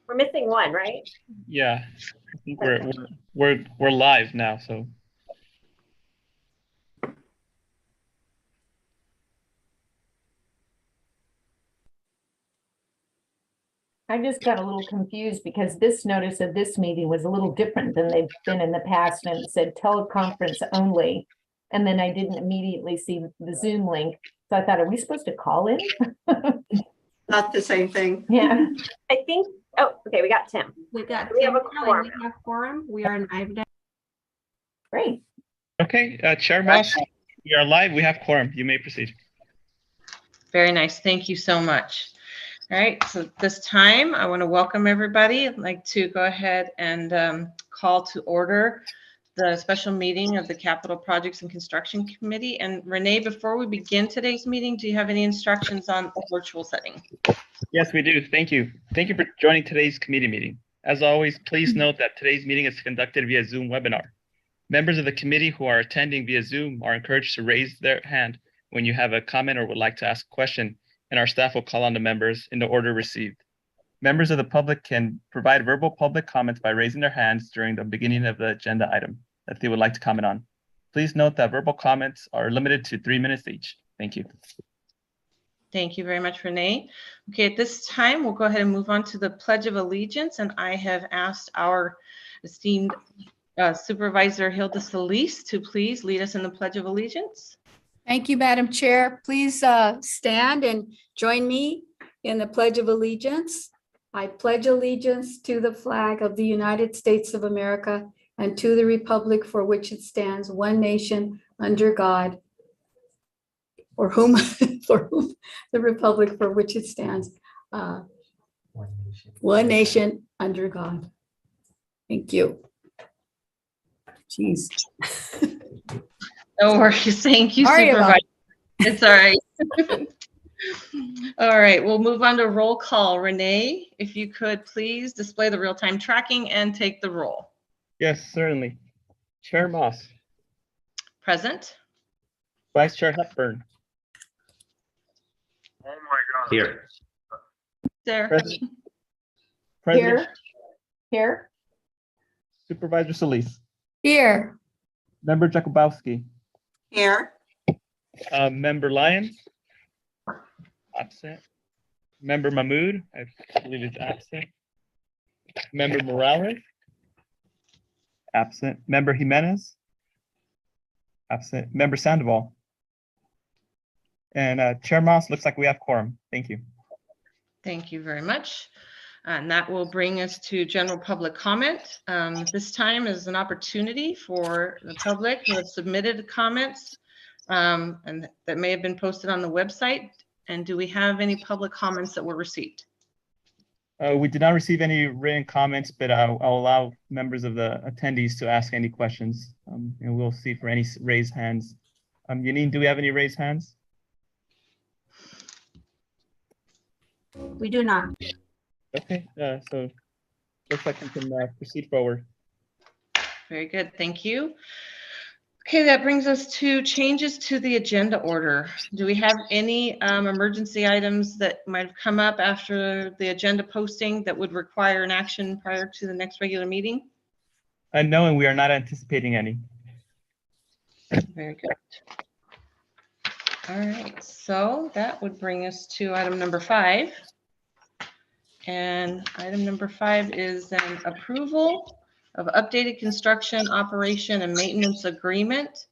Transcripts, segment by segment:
We're missing one, right? Yeah, I think we're live now. So I just got a little confused because this notice of this meeting was a little different than they've been in the past, and it said teleconference only. And then I didn't immediately see the Zoom link. So I thought, are we supposed to call in? Not the same thing. Yeah. I think, oh, okay, we got Tim. We got We have a Tim now, and quorum. we have quorum. We are live now. Great. okay, Chair Moss, we are live. We have quorum. You may proceed. Very nice. Thank you so much. All right, so this time I want to welcome everybody. I'd like to go ahead and call to order the special meeting of the Capital Projects and Construction Committee. And Renee, before we begin today's meeting, do you have any instructions on the virtual setting? Yes, we do. Thank you. Thank you for joining today's committee meeting. As always, please note that today's meeting is conducted via Zoom webinar. Members of the committee who are attending via Zoom are encouraged to raise their hand when you have a comment or would like to ask a question, and our staff will call on the members in the order received. Members of the public can provide verbal public comments by raising their hands during the beginning of the agenda item that they would like to comment on. Please note that verbal comments are limited to 3 minutes each. Thank you. Thank you very much, Renee. Okay, at this time, we'll go ahead and move on to the Pledge of Allegiance, and I have asked our esteemed Supervisor Hilda Solis to please lead us in the Pledge of Allegiance. Thank you, Madam Chair. Please stand and join me in the Pledge of Allegiance. I pledge allegiance to the flag of the United States of America and to the republic for which it stands, one nation, under God, for whom the republic for which it stands, one nation, under God. Thank you. Jeez. No worries. Thank you, Sorry about Supervisor. It's all right. All right, we'll move on to roll call. Renee, if you could please display the real-time tracking and take the roll. Yes, certainly. Chair Moss. Present. Vice Chair Hepburn. Oh my God. Here. There. President Here. Supervisor Solis. Here. Member Jakubowski. Here. Member Lyon. Absent. Member Mahmood, I believe is absent. Member Morales. Absent. Member Jimenez. Absent. Member Sandoval. And Chair Moss, looks like we have quorum. Thank you. Thank you very much. And that will bring us to general public comment. This time is an opportunity for the public who have submitted comments and that may have been posted on the website. And do we have any public comments that were received? We did not receive any written comments, but I'll allow members of the attendees to ask any questions. And we'll see for any raised hands. Yanine, do we have any raised hands? We do not. Okay, so looks like we can proceed forward. Very good, thank you. Okay, that brings us to changes to the agenda order. Do we have any emergency items that might have come up after the agenda posting that would require an action prior to the next regular meeting? No, and we are not anticipating any. Very good. All right, so that would bring us to item number 5. And item number 5 is an approval of updated construction, operation, and maintenance agreement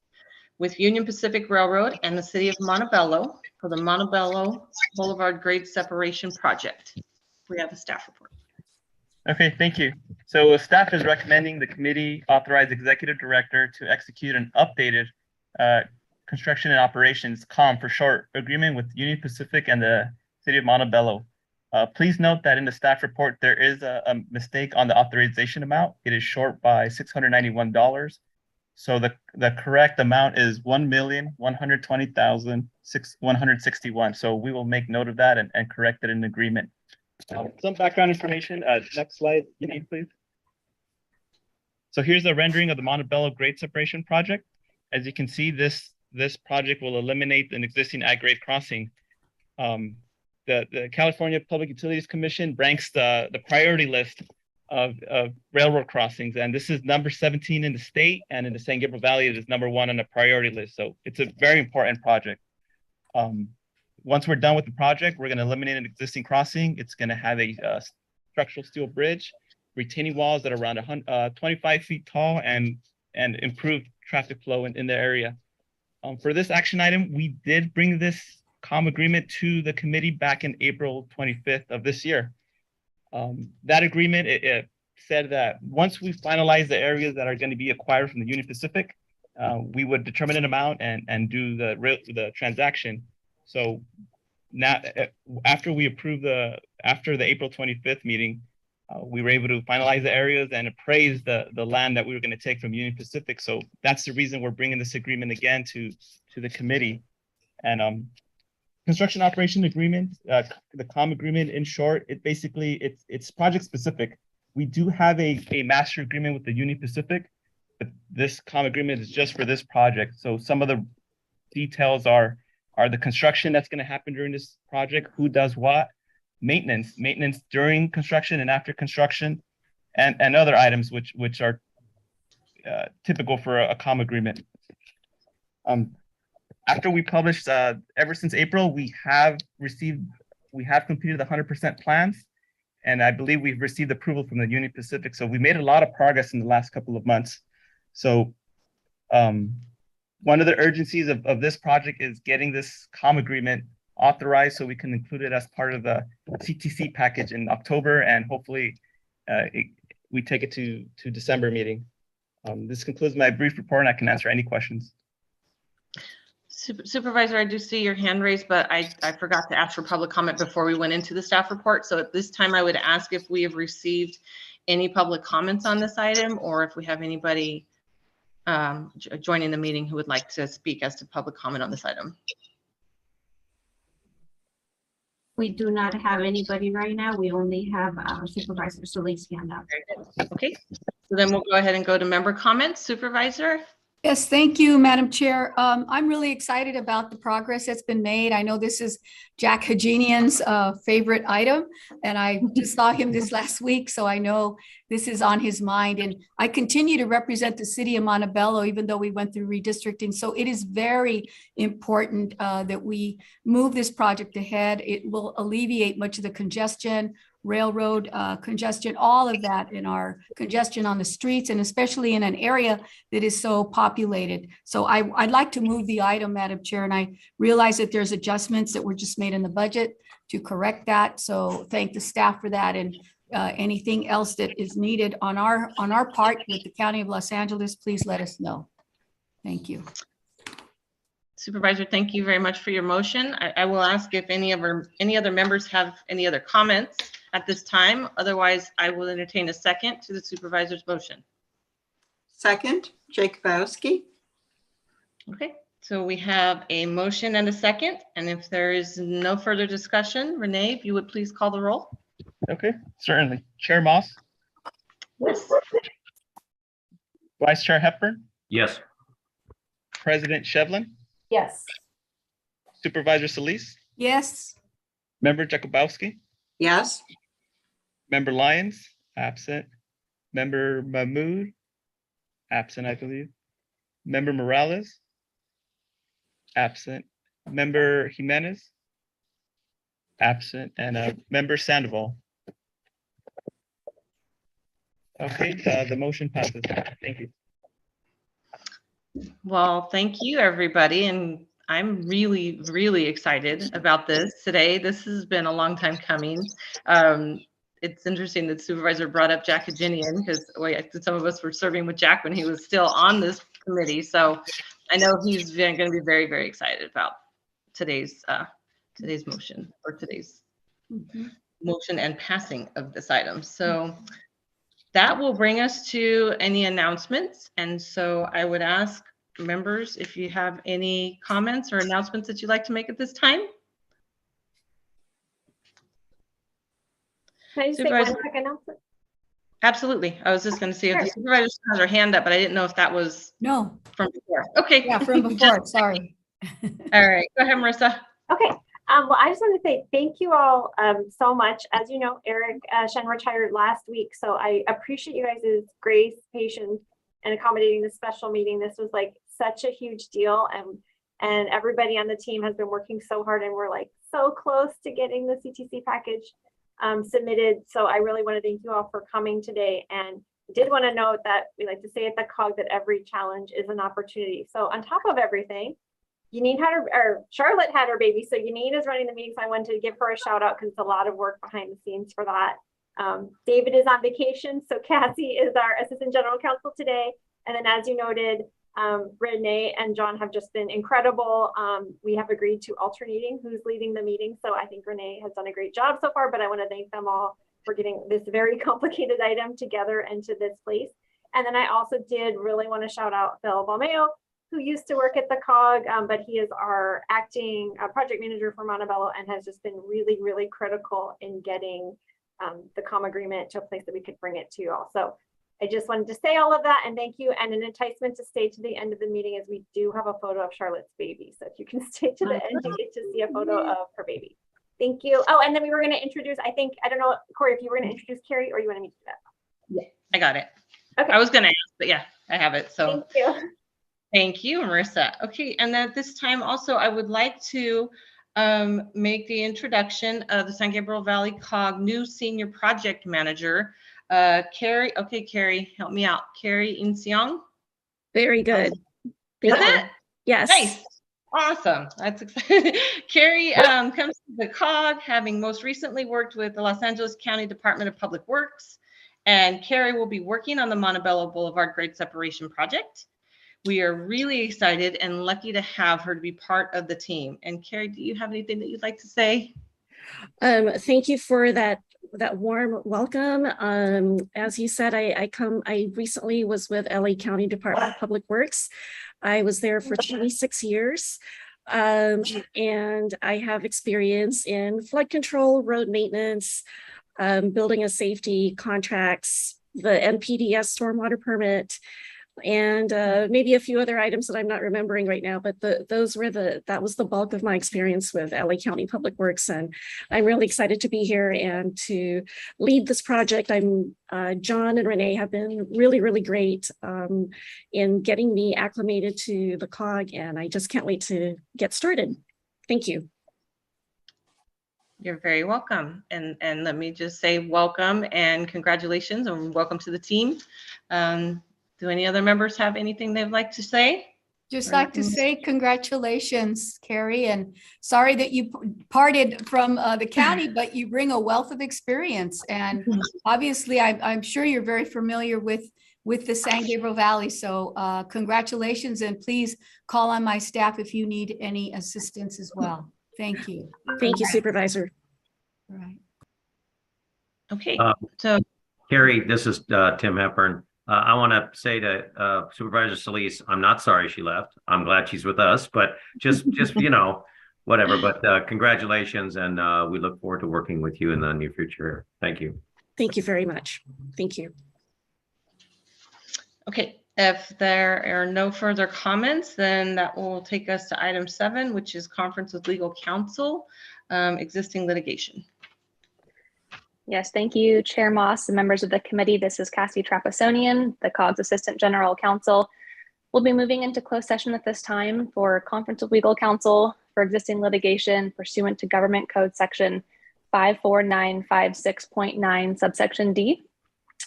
with Union Pacific Railroad and the City of Montebello for the Montebello Boulevard Grade Separation Project. We have a staff report. Okay, thank you. So staff is recommending the committee authorize executive director to execute an updated construction and operations COM for short agreement with Union Pacific and the City of Montebello. Please note that in the staff report, there is a mistake on the authorization amount. It is short by $691. So the correct amount is $1,120,161. So we will make note of that and correct it in agreement. Some background information. Next slide, you need, please. So here's the rendering of the Montebello Grade Separation Project. As you can see, this project will eliminate an existing ag grade crossing. the California Public Utilities Commission ranks the priority list of railroad crossings, and this is number 17 in the state, and in the San Gabriel Valley, it is number 1 on the priority list. So it's a very important project. Once we're done with the project, we're going to eliminate an existing crossing. It's going to have a structural steel bridge, retaining walls that are around 25 feet tall, and improve traffic flow in the area. For this action item, we did bring this COM agreement to the committee back in April 25th of this year. That agreement, it said that once we finalize the areas that are going to be acquired from the Union Pacific, we would determine an amount and do the transaction. So now, after we approved after the April 25th meeting, we were able to finalize the areas and appraise the land that we were going to take from Union Pacific. So that's the reason we're bringing this agreement again to the committee. And construction operation agreement, the COM agreement, in short, it's project specific. We do have a master agreement with the Union Pacific, but this COM agreement is just for this project. So some of the details are the construction that's going to happen during this project, who does what, maintenance during construction and after construction, and other items which are typical for a COM agreement. After we published, ever since April, we have completed the 100% plans, and I believe we've received approval from the Union Pacific. So we made a lot of progress in the last couple of months. So one of the urgencies of this project is getting this COM agreement authorized so we can include it as part of the CTC package in October, and hopefully we take it to December meeting. This concludes my brief report, and I can answer any questions. Supervisor, I do see your hand raised, but I forgot to ask for public comment before we went into the staff report. So at this time, I would ask if we have received any public comments on this item, or if we have anybody joining the meeting who would like to speak as to public comment on this item. We do not have anybody right now. We only have Supervisor Solis hand up. Okay, so then we'll go ahead and go to member comments. Supervisor? Yes, thank you, Madam Chair. I'm really excited about the progress that's been made. I know this is Jack Hajinian's favorite item, and I just saw him this last week, so I know this is on his mind. And I continue to represent the city of Montebello, even though we went through redistricting. So it is very important that we move this project ahead. It will alleviate much of the congestion, railroad congestion, all of that in our congestion on the streets, and especially in an area that is so populated. So I'd like to move the item, Madam Chair, and I realize that there's adjustments that were just made in the budget to correct that. So thank the staff for that, and anything else that is needed on our part with the County of Los Angeles, please let us know. Thank you. Supervisor, thank you very much for your motion. I will ask if any other members have any other comments at this time. Otherwise, I will entertain a second to the supervisor's motion. Second, Jacobowski. Okay, so we have a motion and a second. And if there is no further discussion, Renee, if you would please call the roll. Okay, certainly. Chair Moss? Yes. Vice Chair Hepburn? Yes. President Shevlin? Yes. Supervisor Solis? Yes. Member Jakubowski? Yes. Member Lyons? Absent. Member Mahmood? Absent, I believe. Member Morales? Absent. Member Jimenez? Absent. And Member Sandoval? Okay, the motion passes. Thank you. Well, thank you, everybody. And I'm really, really excited about this today. This has been a long time coming. It's interesting that Supervisor brought up Jack Hajinian, because some of us were serving with Jack when he was still on this committee. So I know he's going to be very, very excited about today's motion, or today's motion and passing of this item. So that will bring us to any announcements. And so I would ask members if you have any comments or announcements that you'd like to make at this time. Can I just say one quick announcement? Absolutely. I was just going to see if the supervisor has her hand up, but I didn't know if that was No. from before. Okay. Yeah, from before. Sorry. All right. Go ahead, Marissa. Okay. Well, I just want to say thank you all so much. As you know, Eric Shen retired last week, so I appreciate you guys' grace, patience, and accommodating this special meeting. This was like such a huge deal, and everybody on the team has been working so hard, and we're like so close to getting the CTC package submitted. So I really want to thank you all for coming today, and did want to note that we like to say at the COG that every challenge is an opportunity. So on top of everything, Yanine had Charlotte had her baby, so Yanine is running the meeting. So I wanted to give her a shout out because it's a lot of work behind the scenes for that. David is on vacation, so Cassie is our assistant general counsel today. And then, as you noted, Renee and John have just been incredible. We have agreed to alternating who's leading the meeting, so I think Renee has done a great job so far. But I want to thank them all for getting this very complicated item together into this place. And then I also did really want to shout out Phil Balmeo, who used to work at the COG, but he is our acting project manager for Montebello and has just been really, really critical in getting the COM agreement to a place that we could bring it to you all. So I just wanted to say all of that and thank you. And an enticement to stay to the end of the meeting is we do have a photo of Charlotte's baby. So if you can stay to the end, you get to see a photo of her baby. Thank you. Oh, and then we were going to introduce, I don't know, Corey, if you were going to introduce Carrie or you wanted me to do that. Yeah, I got it. Okay. I was going to ask, but yeah, I have it. So thank you. Thank you, Marissa. Okay, and at this time also, I would like to make the introduction of the San Gabriel Valley COG new senior project manager, Carrie. Okay, Carrie, help me out. Carrie Inseong. Very good. Is it? Yes. Nice. Awesome. That's exciting. Carrie comes to the COG, having most recently worked with the Los Angeles County Department of Public Works. And Carrie will be working on the Montebello Boulevard grade separation project. We are really excited and lucky to have her to be part of the team. And Carrie, do you have anything that you'd like to say? Thank you for that warm welcome. As you said, I recently was with LA County Department of Public Works. I was there for 26 years. And I have experience in flood control, road maintenance, building and safety contracts, the NPDS stormwater permit, and maybe a few other items that I'm not remembering right now, but that was the bulk of my experience with LA County Public Works. And I'm really excited to be here and to lead this project. John and Renee have been really, really great in getting me acclimated to the COG, and I just can't wait to get started. Thank you. You're very welcome. And let me just say welcome and congratulations and welcome to the team. Do any other members have anything they'd like to say? Just like to say congratulations, Carrie, and sorry that you parted from the county, but you bring a wealth of experience. And obviously, I'm sure you're very familiar with the San Gabriel Valley. So congratulations, and please call on my staff if you need any assistance as well. Thank you. Thank you, Supervisor. All right. Okay, so Carrie, this is Tim Hepburn. I want to say to Supervisor Solis, I'm not sorry she left. I'm glad she's with us, but just whatever. But congratulations, and we look forward to working with you in the near future. Thank you. Thank you very much. Thank you. okay, if there are no further comments, then that will take us to item 7, which is conference with legal counsel, existing litigation. Yes, thank you, Chair Moss and members of the committee. This is Cassie Trapasonian, the COG's Assistant General Counsel. We'll be moving into closed session at this time for conference with legal counsel for existing litigation pursuant to Government Code Section 54956.9 subsection D.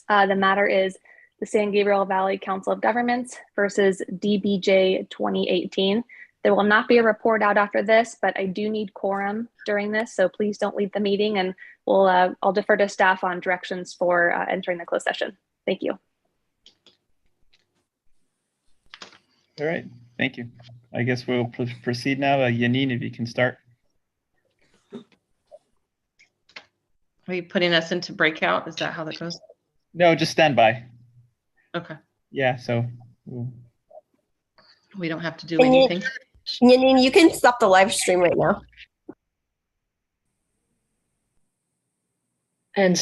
The matter is the San Gabriel Valley Council of Governments versus DBJ 2018. There will not be a report out after this, but I do need quorum during this, so please don't leave the meeting, and I'll defer to staff on directions for entering the closed session. Thank you. All right, thank you. I guess we'll proceed now. Yanine, if you can start. Are you putting us into breakout? Is that how that goes? No, just stand by. Okay. Yeah, so. We don't have to do anything. Yanine, you can stop the live stream right now. And